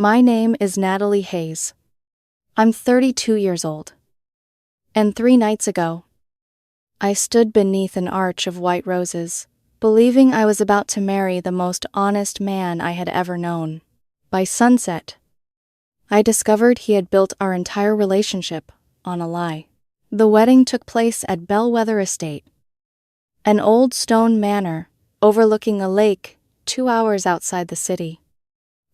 My name is Natalie Hayes. I'm 32 years old. And 3 nights ago, I stood beneath an arch of white roses, believing I was about to marry the most honest man I had ever known. By sunset, I discovered he had built our entire relationship on a lie. The wedding took place at Bellwether Estate, an old stone manor overlooking a lake 2 hours outside the city.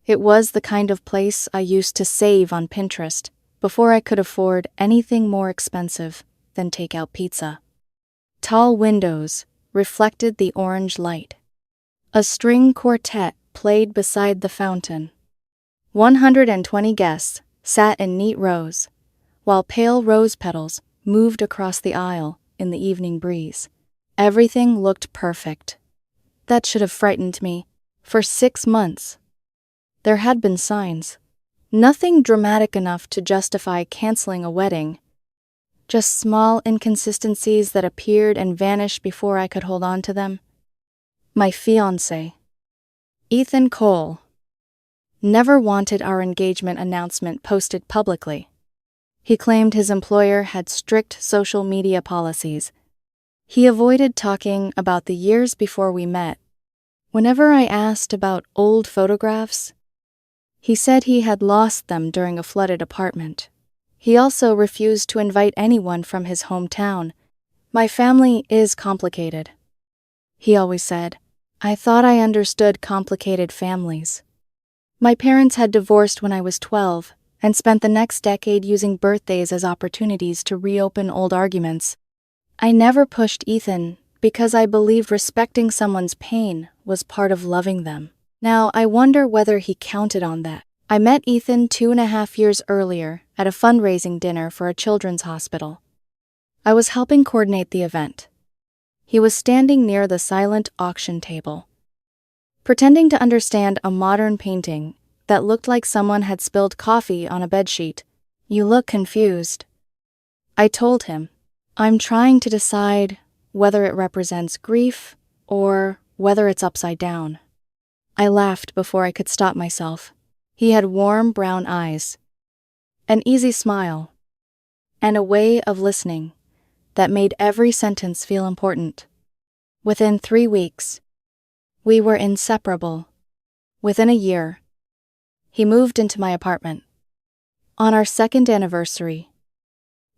It was the kind of place I used to save on Pinterest before I could afford anything more expensive than takeout pizza. Tall windows reflected the orange light. A string quartet played beside the fountain. 120 guests sat in neat rows, while pale rose petals moved across the aisle in the evening breeze. Everything looked perfect. That should have frightened me. For 6 months, there had been signs. Nothing dramatic enough to justify canceling a wedding. Just small inconsistencies that appeared and vanished before I could hold on to them. My fiancé, Ethan Cole, never wanted our engagement announcement posted publicly. He claimed his employer had strict social media policies. He avoided talking about the years before we met. Whenever I asked about old photographs, he said he had lost them during a flooded apartment. He also refused to invite anyone from his hometown. My family is complicated, he always said. I thought I understood complicated families. My parents had divorced when I was 12 and spent the next decade using birthdays as opportunities to reopen old arguments. I never pushed Ethan because I believed respecting someone's pain was part of loving them. Now, I wonder whether he counted on that. I met Ethan 2.5 years earlier at a fundraising dinner for a children's hospital. I was helping coordinate the event. He was standing near the silent auction table, pretending to understand a modern painting that looked like someone had spilled coffee on a bedsheet. You look confused. I told him, I'm trying to decide whether it represents grief or whether it's upside down. I laughed before I could stop myself. He had warm brown eyes, an easy smile, and a way of listening that made every sentence feel important. Within 3 weeks, we were inseparable. Within a year, he moved into my apartment. On our 2nd anniversary,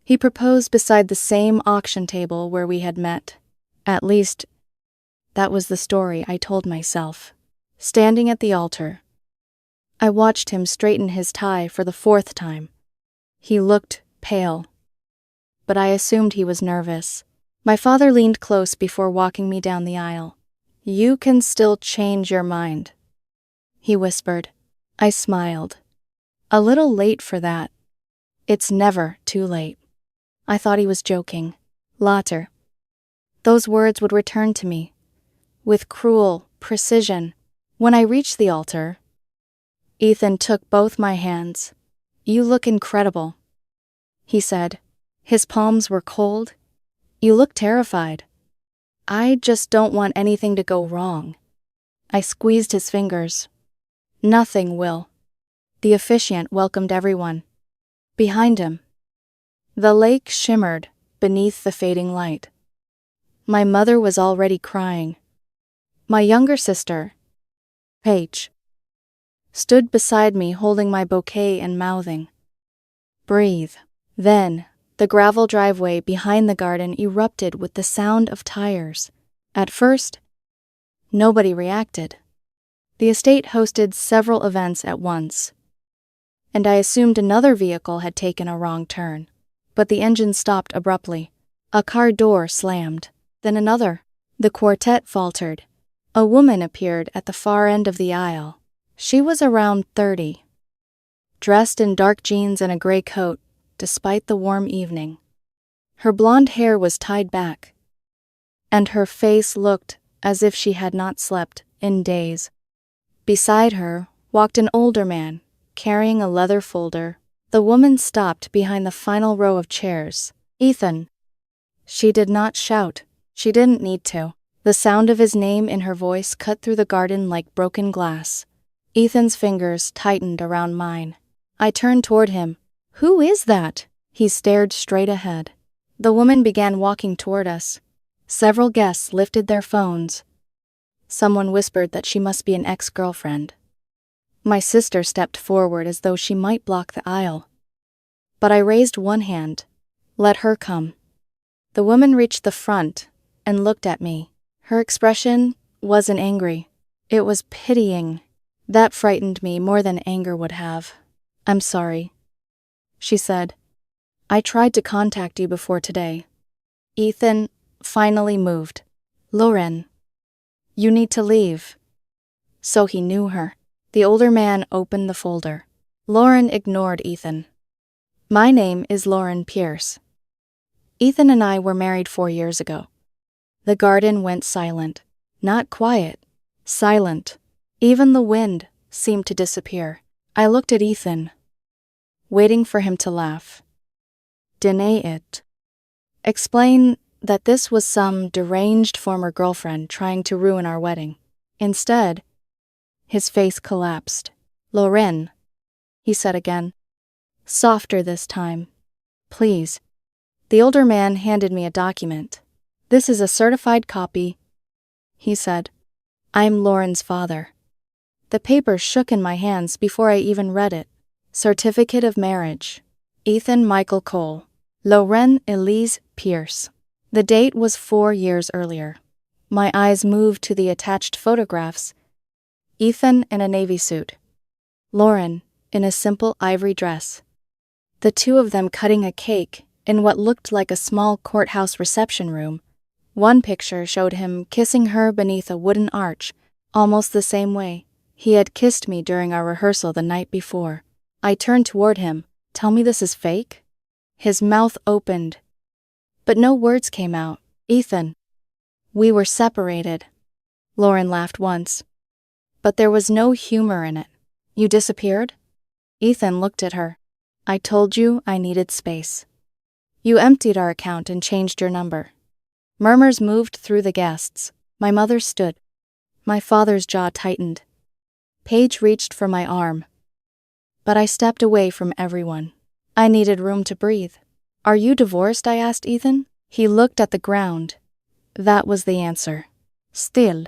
he proposed beside the same auction table where we had met. At least, that was the story I told myself. Standing at the altar, I watched him straighten his tie for the 4th time. He looked pale, but I assumed he was nervous. My father leaned close before walking me down the aisle. You can still change your mind, he whispered. I smiled. A little late for that. It's never too late. I thought he was joking. Later, those words would return to me with cruel precision. When I reached the altar, Ethan took both my hands. You look incredible, he said. His palms were cold. You look terrified. I just don't want anything to go wrong. I squeezed his fingers. Nothing will. The officiant welcomed everyone. Behind him, the lake shimmered beneath the fading light. My mother was already crying. My younger sister, Paige, stood beside me holding my bouquet and mouthing, breathe. Then, the gravel driveway behind the garden erupted with the sound of tires. At first, nobody reacted. The estate hosted several events at once, and I assumed another vehicle had taken a wrong turn. But the engine stopped abruptly. A car door slammed. Then another. The quartet faltered. A woman appeared at the far end of the aisle. She was around 30, dressed in dark jeans and a gray coat, despite the warm evening. Her blonde hair was tied back, and her face looked as if she had not slept in days. Beside her walked an older man, carrying a leather folder. The woman stopped behind the final row of chairs. Ethan. She did not shout. She didn't need to. The sound of his name in her voice cut through the garden like broken glass. Ethan's fingers tightened around mine. I turned toward him. "Who is that?" He stared straight ahead. The woman began walking toward us. Several guests lifted their phones. Someone whispered that she must be an ex-girlfriend. My sister stepped forward as though she might block the aisle. But I raised one hand. "Let her come." The woman reached the front and looked at me. Her expression wasn't angry. It was pitying. That frightened me more than anger would have. "I'm sorry," she said. "I tried to contact you before today." Ethan finally moved. "Lauren, you need to leave." So he knew her. The older man opened the folder. Lauren ignored Ethan. "My name is Lauren Pierce. Ethan and I were married 4 years ago." The garden went silent. Not quiet. Silent. Even the wind seemed to disappear. I looked at Ethan, waiting for him to laugh. Deny it. Explain that this was some deranged former girlfriend trying to ruin our wedding. Instead, his face collapsed. "Lauren," he said again. Softer this time. "Please." The older man handed me a document. "This is a certified copy," he said. "I'm Lauren's father." The paper shook in my hands before I even read it. Certificate of marriage. Ethan Michael Cole. Lauren Elise Pierce. The date was 4 years earlier. My eyes moved to the attached photographs. Ethan in a navy suit. Lauren in a simple ivory dress. The two of them cutting a cake in what looked like a small courthouse reception room. One picture showed him kissing her beneath a wooden arch, almost the same way he had kissed me during our rehearsal the night before. I turned toward him. "Tell me this is fake?" His mouth opened, but no words came out. "Ethan, we were separated." Lauren laughed once, but there was no humor in it. "You disappeared?" Ethan looked at her. "I told you I needed space. You emptied our account and changed your number." Murmurs moved through the guests. My mother stood. My father's jaw tightened. Paige reached for my arm, but I stepped away from everyone. I needed room to breathe. "Are you divorced?" I asked Ethan. He looked at the ground. That was the answer. "Still."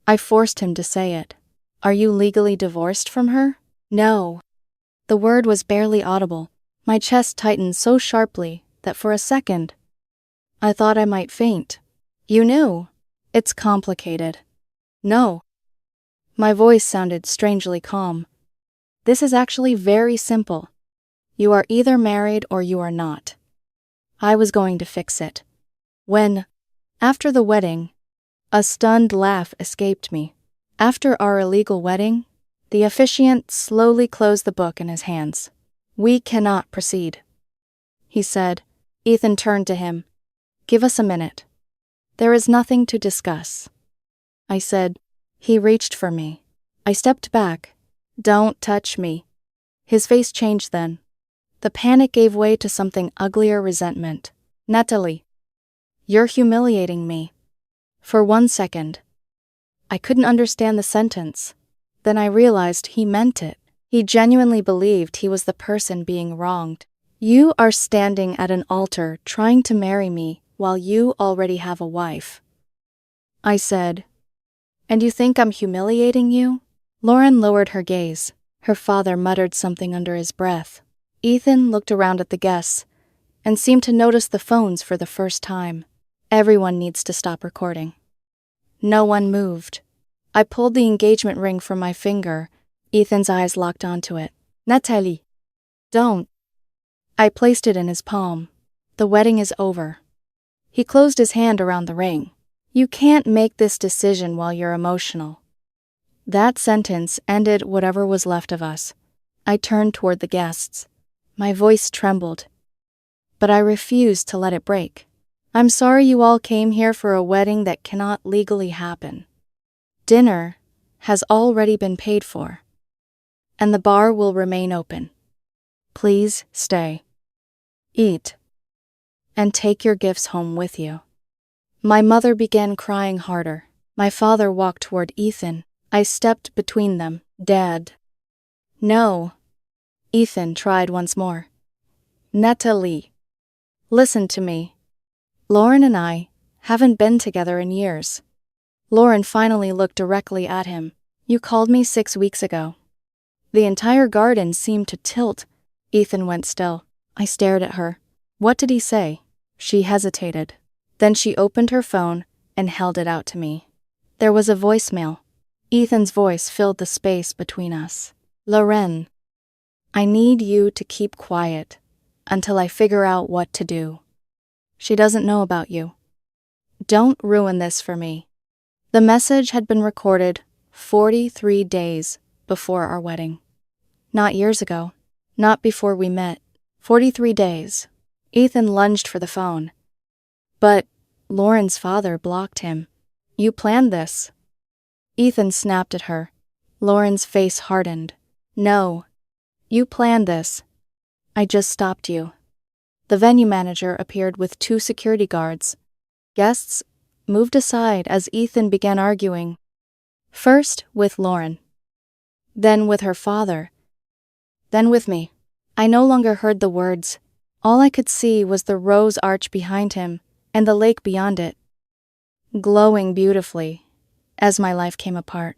I forced him to say it. "Are you legally divorced from her?" "No." The word was barely audible. My chest tightened so sharply that for a second, I thought I might faint. "You knew?" "It's complicated." "No." My voice sounded strangely calm. "This is actually very simple. You are either married or you are not." I was going to fix it. When, after the wedding, a stunned laugh escaped me. After our illegal wedding, the officiant slowly closed the book in his hands. "We cannot proceed," he said. Ethan turned to him. "Give us a minute. There is nothing to discuss," I said. He reached for me. I stepped back. "Don't touch me." His face changed then. The panic gave way to something uglier: resentment. "Natalie, you're humiliating me." For 1 second, I couldn't understand the sentence. Then I realized he meant it. He genuinely believed he was the person being wronged. "You are standing at an altar trying to marry me while you already have a wife," I said. "And you think I'm humiliating you?" Lauren lowered her gaze. Her father muttered something under his breath. Ethan looked around at the guests and seemed to notice the phones for the first time. "Everyone needs to stop recording." No one moved. I pulled the engagement ring from my finger. Ethan's eyes locked onto it. "Natalie, don't." I placed it in his palm. "The wedding is over." He closed his hand around the ring. "You can't make this decision while you're emotional." That sentence ended whatever was left of us. I turned toward the guests. My voice trembled, but I refused to let it break. "I'm sorry you all came here for a wedding that cannot legally happen. Dinner has already been paid for, and the bar will remain open. Please stay, eat, and take your gifts home with you." My mother began crying harder. My father walked toward Ethan. I stepped between them. Dad. No. Ethan tried once more. Natalie. Listen to me. Lauren and I haven't been together in years. Lauren finally looked directly at him. You called me 6 weeks ago. The entire garden seemed to tilt. Ethan went still. I stared at her. What did he say? She hesitated. Then she opened her phone and held it out to me. There was a voicemail. Ethan's voice filled the space between us. Lauren, I need you to keep quiet until I figure out what to do. She doesn't know about you. Don't ruin this for me. The message had been recorded 43 days before our wedding. Not years ago. Not before we met. 43 days. Ethan lunged for the phone. But Lauren's father blocked him. You planned this. Ethan snapped at her. Lauren's face hardened. No. You planned this. I just stopped you. The venue manager appeared with 2 security guards. Guests moved aside as Ethan began arguing. First with Lauren. Then with her father. Then with me. I no longer heard the words. All I could see was the rose arch behind him and the lake beyond it, glowing beautifully as my life came apart.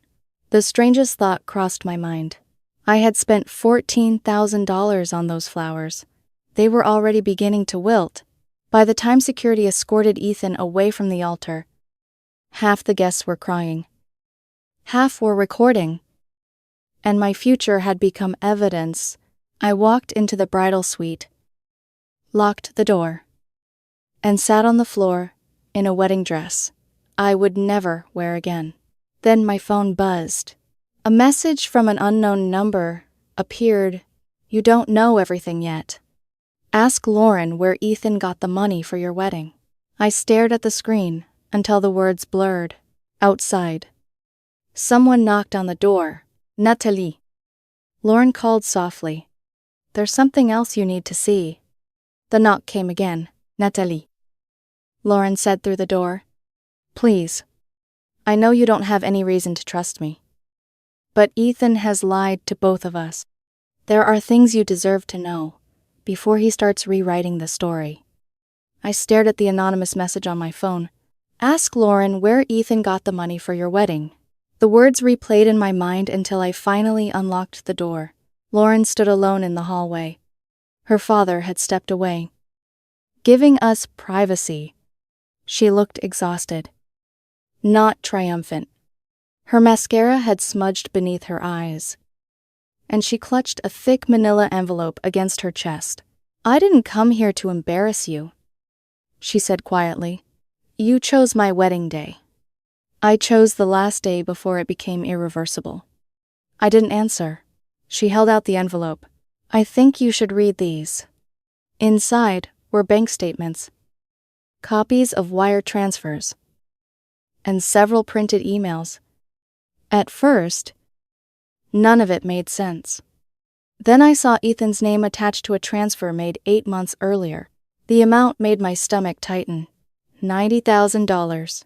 The strangest thought crossed my mind. I had spent $14,000 on those flowers. They were already beginning to wilt. By the time security escorted Ethan away from the altar, half the guests were crying. Half were recording. And my future had become evidence. I walked into the bridal suite, locked the door, and sat on the floor in a wedding dress I would never wear again. Then my phone buzzed. A message from an unknown number appeared. You don't know everything yet. Ask Lauren where Ethan got the money for your wedding. I stared at the screen until the words blurred. Outside. Someone knocked on the door. Natalie. Lauren called softly. There's something else you need to see. The knock came again. Natalie. Lauren said through the door. Please. I know you don't have any reason to trust me. But Ethan has lied to both of us. There are things you deserve to know before he starts rewriting the story. I stared at the anonymous message on my phone. Ask Lauren where Ethan got the money for your wedding. The words replayed in my mind until I finally unlocked the door. Lauren stood alone in the hallway. Her father had stepped away, giving us privacy. She looked exhausted, not triumphant. Her mascara had smudged beneath her eyes, and she clutched a thick manila envelope against her chest. I didn't come here to embarrass you, she said quietly. You chose my wedding day. I chose the last day before it became irreversible. I didn't answer. She held out the envelope. I think you should read these. Inside were bank statements, copies of wire transfers, and several printed emails. At first, none of it made sense. Then I saw Ethan's name attached to a transfer made 8 months earlier. The amount made my stomach tighten. $90,000.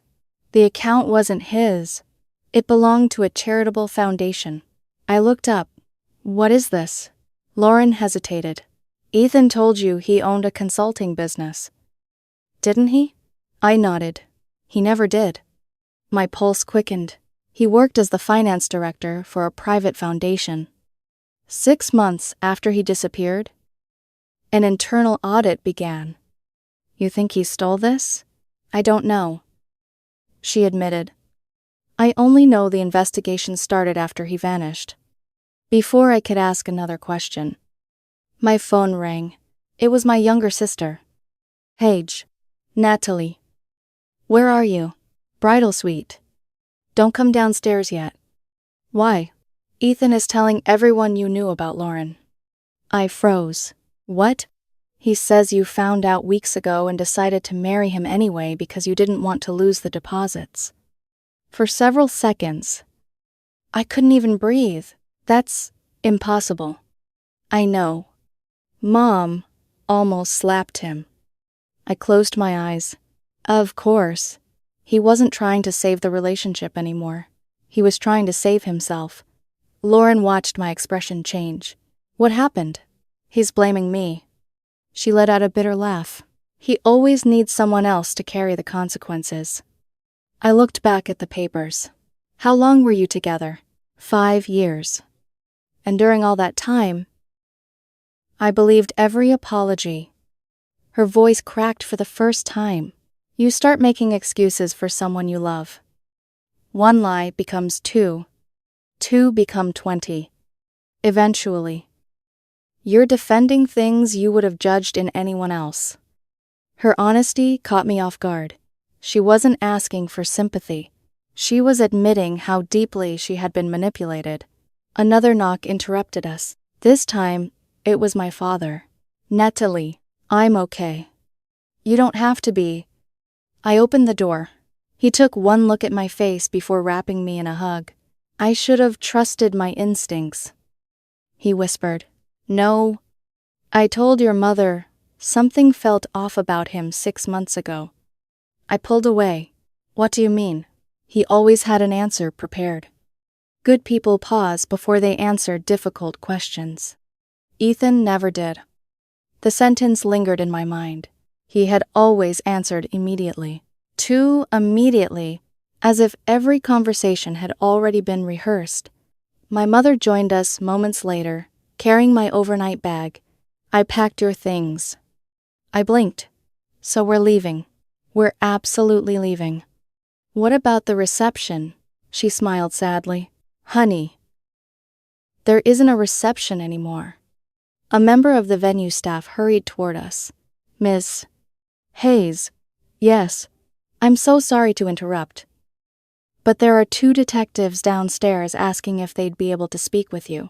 The account wasn't his. It belonged to a charitable foundation. I looked up. What is this? Lauren hesitated. Ethan told you he owned a consulting business. Didn't he? I nodded. He never did. My pulse quickened. He worked as the finance director for a private foundation. 6 months after he disappeared, an internal audit began. You think he stole this? I don't know, she admitted. I only know the investigation started after he vanished. Before I could ask another question, my phone rang. It was my younger sister. Paige. Natalie. Where are you? Bridal suite. Don't come downstairs yet. Why? Ethan is telling everyone you knew about Lauren. I froze. What? He says you found out weeks ago and decided to marry him anyway because you didn't want to lose the deposits. For several seconds, I couldn't even breathe. That's impossible. I know. Mom almost slapped him. I closed my eyes. Of course. He wasn't trying to save the relationship anymore. He was trying to save himself. Lauren watched my expression change. What happened? He's blaming me. She let out a bitter laugh. He always needs someone else to carry the consequences. I looked back at the papers. How long were you together? 5 years. And during all that time, I believed every apology. Her voice cracked for the first time. You start making excuses for someone you love. 1 lie becomes 2. 2 become 20. Eventually, you're defending things you would have judged in anyone else. Her honesty caught me off guard. She wasn't asking for sympathy. She was admitting how deeply she had been manipulated. Another knock interrupted us. This time, it was my father. Natalie, I'm okay. You don't have to be. I opened the door. He took one look at my face before wrapping me in a hug. I should have trusted my instincts. He whispered. No. I told your mother something felt off about him 6 months ago. I pulled away. What do you mean? He always had an answer prepared. Good people pause before they answer difficult questions. Ethan never did. The sentence lingered in my mind. He had always answered immediately. Too immediately, as if every conversation had already been rehearsed. My mother joined us moments later, carrying my overnight bag. I packed your things. I blinked. So we're leaving. We're absolutely leaving. What about the reception? She smiled sadly. Honey, there isn't a reception anymore. A member of the venue staff hurried toward us. Miss Hayes. Yes. I'm so sorry to interrupt. But there are 2 detectives downstairs asking if they'd be able to speak with you.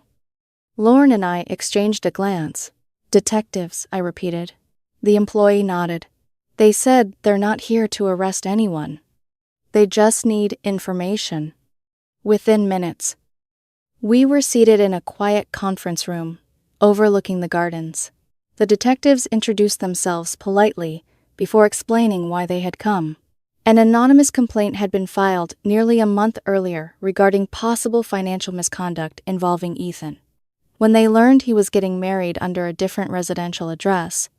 Lauren and I exchanged a glance. Detectives, I repeated. The employee nodded. They said they're not here to arrest anyone. They just need information. Within minutes, we were seated in a quiet conference room, overlooking the gardens. The detectives introduced themselves politely before explaining why they had come. An anonymous complaint had been filed nearly a month earlier regarding possible financial misconduct involving Ethan. When they learned he was getting married under a different residential address,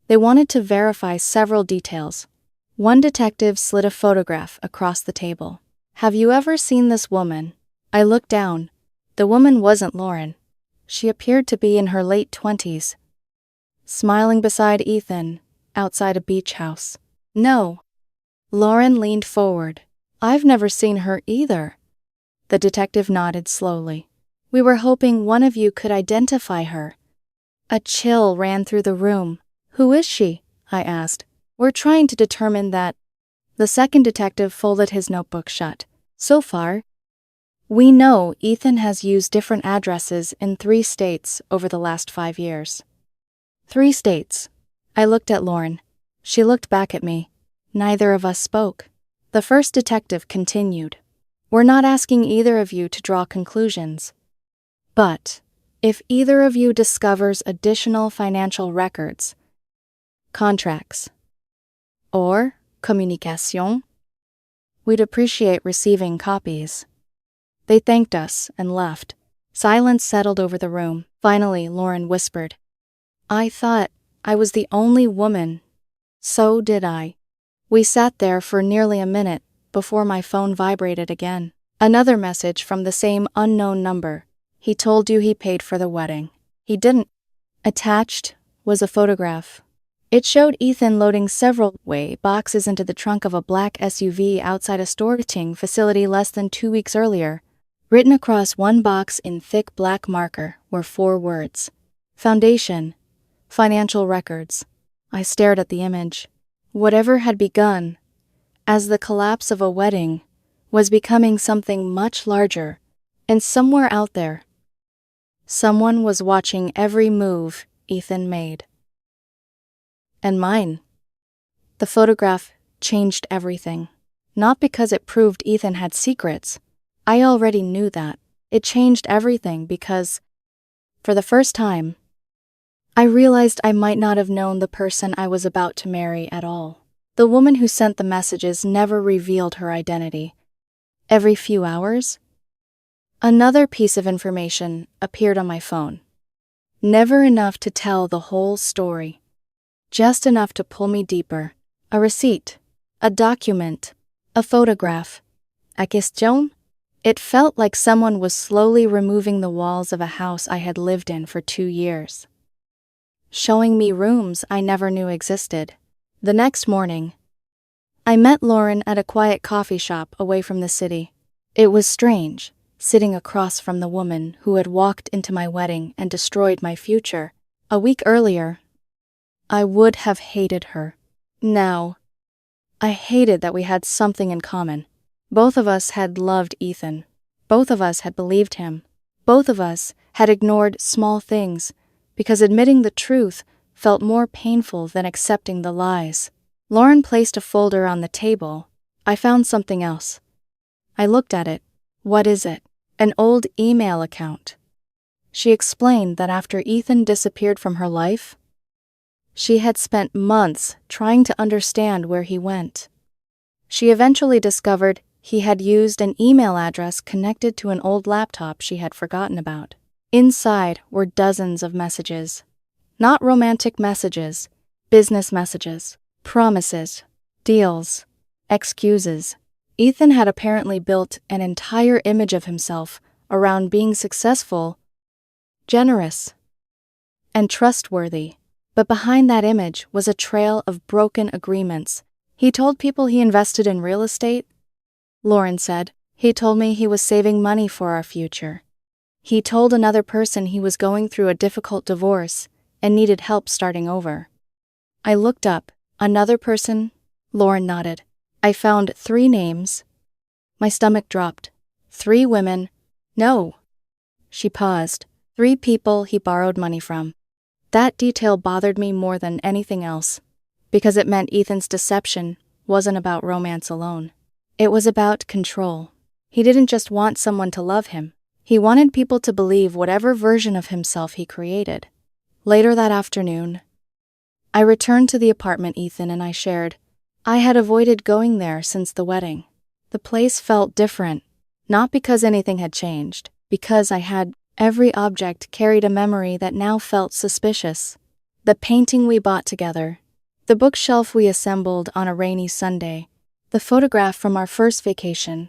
they wanted to verify several details. One detective slid a photograph across the table. Have you ever seen this woman? I looked down. The woman wasn't Lauren. She appeared to be in her late 20s, smiling beside Ethan outside a beach house. No. Lauren leaned forward. I've never seen her either. The detective nodded slowly. We were hoping one of you could identify her. A chill ran through the room. Who is she? I asked. We're trying to determine that. The second detective folded his notebook shut. So far, we know Ethan has used different addresses in 3 states over the last 5 years. 3 states. I looked at Lauren. She looked back at me. Neither of us spoke. The first detective continued. We're not asking either of you to draw conclusions. But if either of you discovers additional financial records, contracts, or communication, we'd appreciate receiving copies. They thanked us and left. Silence settled over the room. Finally, Lauren whispered. I thought I was the only woman. So did I. We sat there for nearly a minute before my phone vibrated again. Another message from the same unknown number. He told you he paid for the wedding. He didn't. Attached was a photograph. It showed Ethan loading several boxes into the trunk of a black SUV outside a storage facility less than 2 weeks earlier. Written across one box in thick black marker were 4 words. Foundation. Financial records. I stared at the image. Whatever had begun as the collapse of a wedding was becoming something much larger, and somewhere out there, someone was watching every move Ethan made. And mine. The photograph changed everything. Not because it proved Ethan had secrets. I already knew that. It changed everything because, for the first time, I realized I might not have known the person I was about to marry at all. The woman who sent the messages never revealed her identity. Every few hours, Another piece of information appeared on my phone. Never enough to tell the whole story. Just enough to pull me deeper. A receipt. A document. A photograph. A question? It felt like someone was slowly removing the walls of a house I had lived in for 2 years. Showing me rooms I never knew existed. The next morning, I met Lauren at a quiet coffee shop away from the city. It was strange, sitting across from the woman who had walked into my wedding and destroyed my future. A week earlier, I would have hated her. Now, I hated that we had something in common. Both of us had loved Ethan. Both of us had believed him. Both of us had ignored small things because admitting the truth felt more painful than accepting the lies. Lauren placed a folder on the table. I found something else. I looked at it. What is it? An old email account. She explained that after Ethan disappeared from her life, she had spent months trying to understand where he went. She eventually discovered he had used an email address connected to an old laptop she had forgotten about. Inside were dozens of messages. Not romantic messages, business messages, promises, deals, excuses. Ethan had apparently built an entire image of himself around being successful, generous, and trustworthy. But behind that image was a trail of broken agreements. He told people he invested in real estate. Lauren said, he told me he was saving money for our future. He told another person he was going through a difficult divorce and needed help starting over. I looked up. Another person? Lauren nodded. I found 3 names. My stomach dropped. 3 women. No. She paused. 3 people he borrowed money from. That detail bothered me more than anything else, because it meant Ethan's deception wasn't about romance alone. It was about control. He didn't just want someone to love him. He wanted people to believe whatever version of himself he created. Later that afternoon, I returned to the apartment Ethan and I shared. I had avoided going there since the wedding. The place felt different, not because anything had changed, because every object carried a memory that now felt suspicious. The painting we bought together, the bookshelf we assembled on a rainy Sunday, the photograph from our first vacation.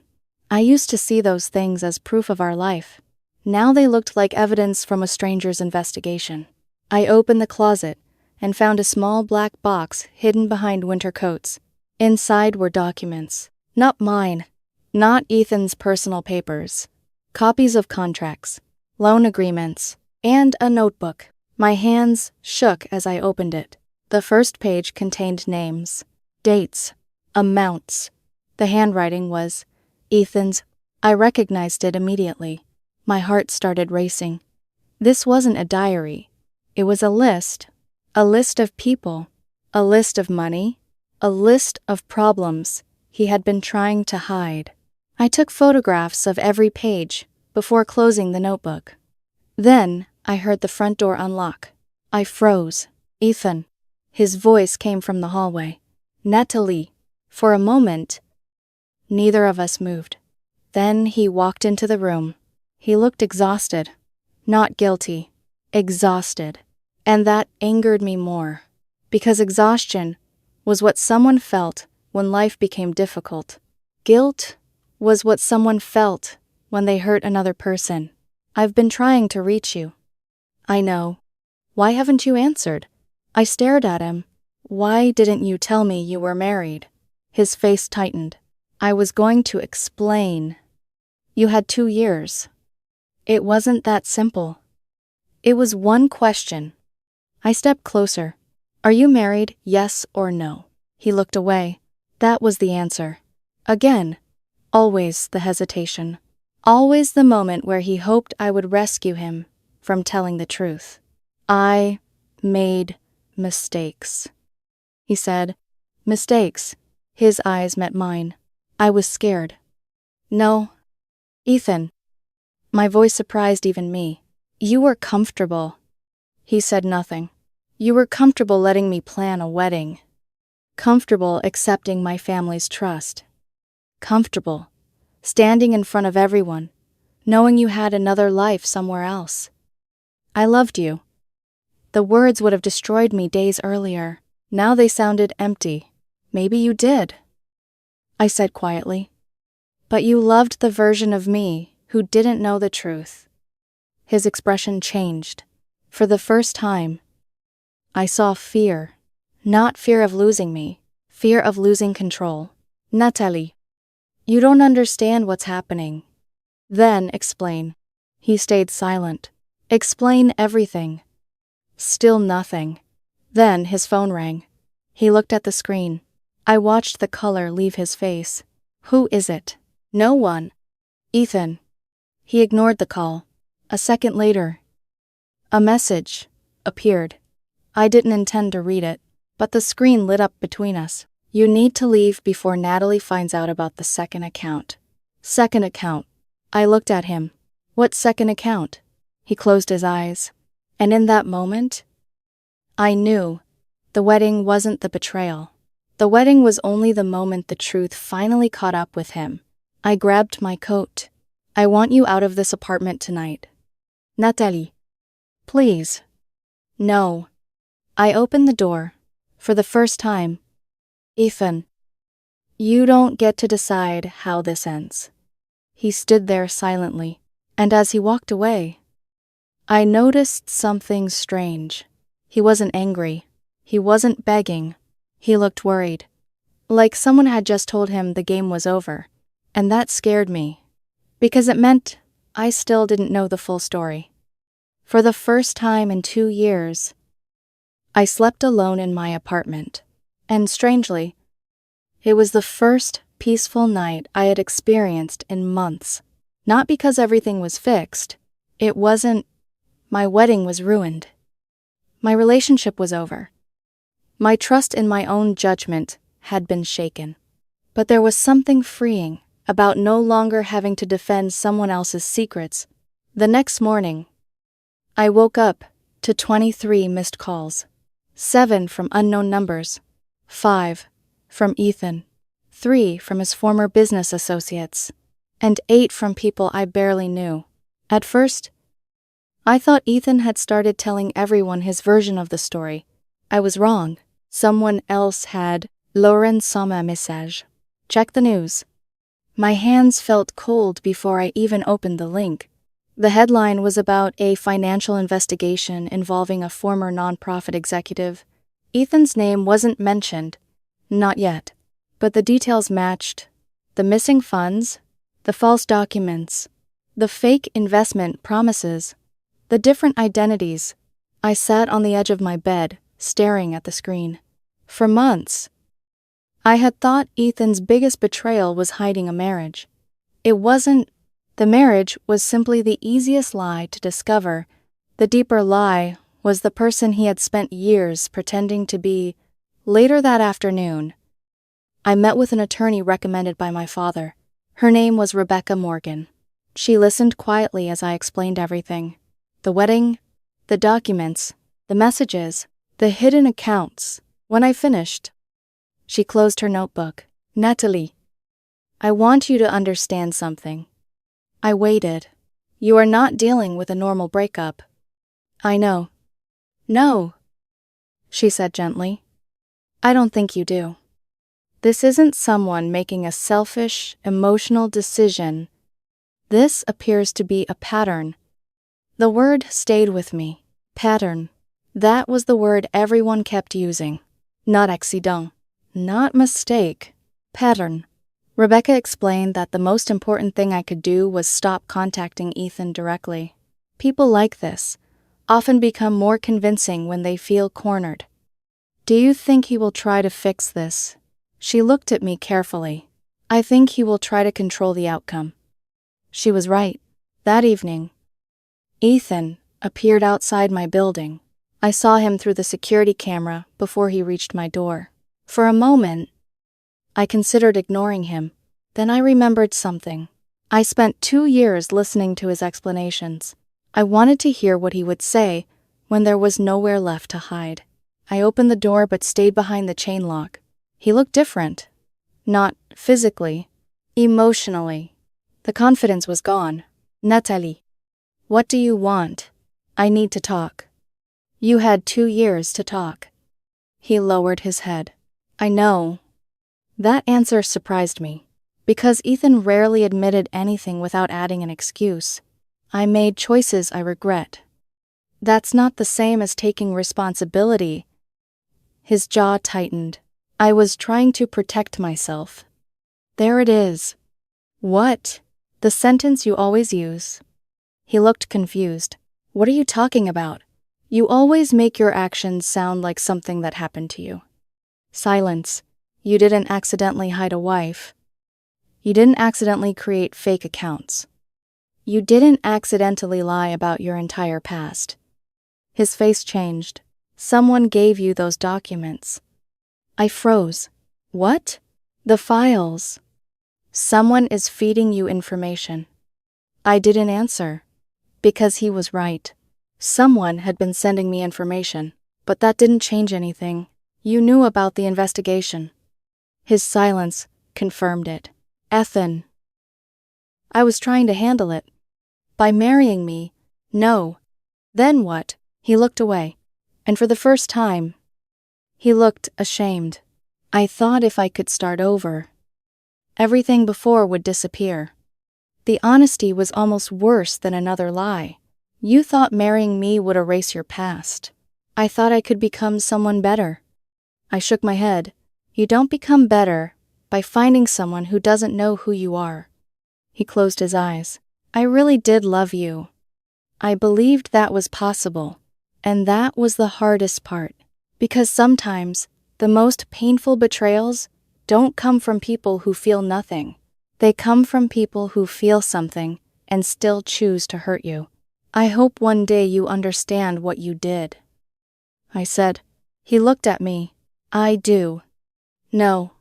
I used to see those things as proof of our life. Now they looked like evidence from a stranger's investigation. I opened the closet and found a small black box hidden behind winter coats. Inside were documents. Not mine. Not Ethan's personal papers. Copies of contracts, loan agreements, and a notebook. My hands shook as I opened it. The first page contained names, dates, amounts. The handwriting was Ethan's. I recognized it immediately. My heart started racing. This wasn't a diary. It was a list of people, a list of money, a list of problems he had been trying to hide. I took photographs of every page before closing the notebook. Then I heard the front door unlock. I froze. Ethan. His voice came from the hallway. Natalie. For a moment, neither of us moved. Then he walked into the room. He looked exhausted. Not guilty. Exhausted. And that angered me more, because exhaustion was what someone felt when life became difficult. Guilt was what someone felt when they hurt another person. I've been trying to reach you. I know. Why haven't you answered? I stared at him. Why didn't you tell me you were married? His face tightened. I was going to explain. You had 2 years. It wasn't that simple. It was one question. I stepped closer. Are you married, yes or no? He looked away. That was the answer. Again, always the hesitation. Always the moment where he hoped I would rescue him from telling the truth. I made mistakes, he said. Mistakes. His eyes met mine. I was scared. No. Ethan. My voice surprised even me. You were comfortable. He said nothing. You were comfortable letting me plan a wedding. Comfortable accepting my family's trust. Comfortable standing in front of everyone, knowing you had another life somewhere else. I loved you. The words would have destroyed me days earlier. Now they sounded empty. Maybe you did, I said quietly. But you loved the version of me who didn't know the truth. His expression changed. For the first time, I saw fear. Not fear of losing me, fear of losing control. Natalie, you don't understand what's happening. Then explain. He stayed silent. Explain everything. Still nothing. Then his phone rang. He looked at the screen. I watched the color leave his face. Who is it? No one. Ethan. He ignored the call. A second later, a message appeared. I didn't intend to read it, but the screen lit up between us. You need to leave before Natalie finds out about the second account. Second account. I looked at him. What second account? He closed his eyes. And in that moment, I knew the wedding wasn't the betrayal. The wedding was only the moment the truth finally caught up with him. I grabbed my coat. I want you out of this apartment tonight. Natalie. Please. No. I opened the door. For the first time. Ethan. You don't get to decide how this ends. He stood there silently, and as he walked away, I noticed something strange. He wasn't angry. He wasn't begging. He looked worried. Like someone had just told him the game was over. And that scared me. Because it meant I still didn't know the full story. For the first time in 2 years, I slept alone in my apartment. And strangely, it was the first peaceful night I had experienced in months. Not because everything was fixed. It wasn't. My wedding was ruined. My relationship was over. My trust in my own judgment had been shaken. But there was something freeing about no longer having to defend someone else's secrets. The next morning, I woke up to 23 missed calls. 7 from unknown numbers. 5 from Ethan. 3 from his former business associates. And 8 from people I barely knew. At first, I thought Ethan had started telling everyone his version of the story. I was wrong. Someone else had. Lauren saw my message. Check the news. My hands felt cold before I even opened the link. The headline was about a financial investigation involving a former nonprofit executive. Ethan's name wasn't mentioned. Not yet. But the details matched. The missing funds, the false documents, the fake investment promises, the different identities. I sat on the edge of my bed, staring at the screen. For months, I had thought Ethan's biggest betrayal was hiding a marriage. It wasn't. The marriage was simply the easiest lie to discover. The deeper lie was the person he had spent years pretending to be. Later that afternoon, I met with an attorney recommended by my father. Her name was Rebecca Morgan. She listened quietly as I explained everything. The wedding, the documents, the messages, the hidden accounts. When I finished, she closed her notebook. Natalie, I want you to understand something. I waited. You are not dealing with a normal breakup. I know. No, she said gently. I don't think you do. This isn't someone making a selfish, emotional decision. This appears to be a pattern. The word stayed with me. Pattern. That was the word everyone kept using. Not accident. Not mistake. Pattern. Rebecca explained that the most important thing I could do was stop contacting Ethan directly. People like this often become more convincing when they feel cornered. Do you think he will try to fix this? She looked at me carefully. I think he will try to control the outcome. She was right. That evening, Ethan appeared outside my building. I saw him through the security camera before he reached my door. For a moment, I considered ignoring him. Then I remembered something. I spent 2 years listening to his explanations. I wanted to hear what he would say when there was nowhere left to hide. I opened the door but stayed behind the chain lock. He looked different. Not physically, emotionally. The confidence was gone. Natalie. What do you want? I need to talk. You had 2 years to talk. He lowered his head. I know. That answer surprised me, because Ethan rarely admitted anything without adding an excuse. I made choices I regret. That's not the same as taking responsibility. His jaw tightened. I was trying to protect myself. There it is. What? The sentence you always use. He looked confused. What are you talking about? You always make your actions sound like something that happened to you. Silence. You didn't accidentally hide a wife. You didn't accidentally create fake accounts. You didn't accidentally lie about your entire past. His face changed. Someone gave you those documents. I froze. What? The files. Someone is feeding you information. I didn't answer. Because he was right. Someone had been sending me information, but that didn't change anything. You knew about the investigation. His silence confirmed it. Ethan. I was trying to handle it. By marrying me, no. Then what? He looked away. And for the first time, he looked ashamed. I thought if I could start over, everything before would disappear. The honesty was almost worse than another lie. You thought marrying me would erase your past. I thought I could become someone better. I shook my head. You don't become better by finding someone who doesn't know who you are. He closed his eyes. I really did love you. I believed that was possible. And that was the hardest part. Because sometimes, the most painful betrayals don't come from people who feel nothing. They come from people who feel something and still choose to hurt you. I hope one day you understand what you did. I said. He looked at me. I do. No.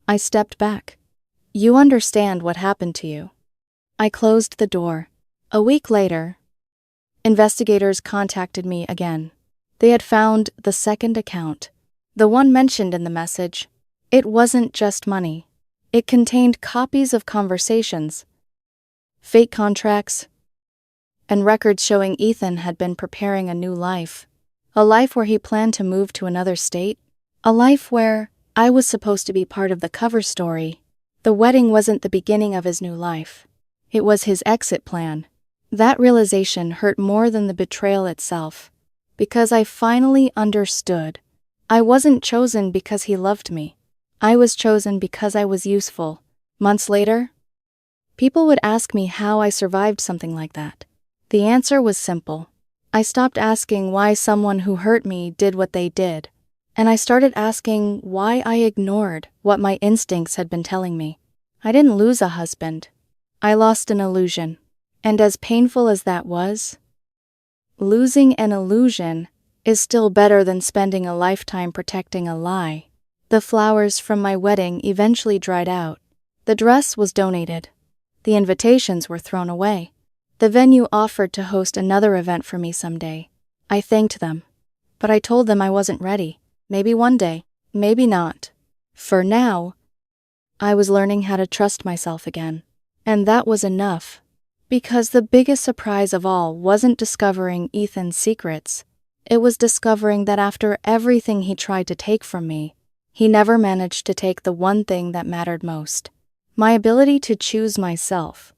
I stepped back. You understand what happened to you. I closed the door. A week later, investigators contacted me again. They had found the second account, the one mentioned in the message. It wasn't just money. It contained copies of conversations, fake contracts, and records showing Ethan had been preparing a new life. A life where he planned to move to another state. A life where I was supposed to be part of the cover story. The wedding wasn't the beginning of his new life. It was his exit plan. That realization hurt more than the betrayal itself, because I finally understood. I wasn't chosen because he loved me. I was chosen because I was useful. Months later, people would ask me how I survived something like that. The answer was simple. I stopped asking why someone who hurt me did what they did, and I started asking why I ignored what my instincts had been telling me. I didn't lose a husband. I lost an illusion. And as painful as that was, losing an illusion is still better than spending a lifetime protecting a lie. The flowers from my wedding eventually dried out. The dress was donated. The invitations were thrown away. The venue offered to host another event for me someday. I thanked them, but I told them I wasn't ready. Maybe one day, maybe not. For now, I was learning how to trust myself again. And that was enough. Because the biggest surprise of all wasn't discovering Ethan's secrets. It was discovering that after everything he tried to take from me, he never managed to take the one thing that mattered most. My ability to choose myself.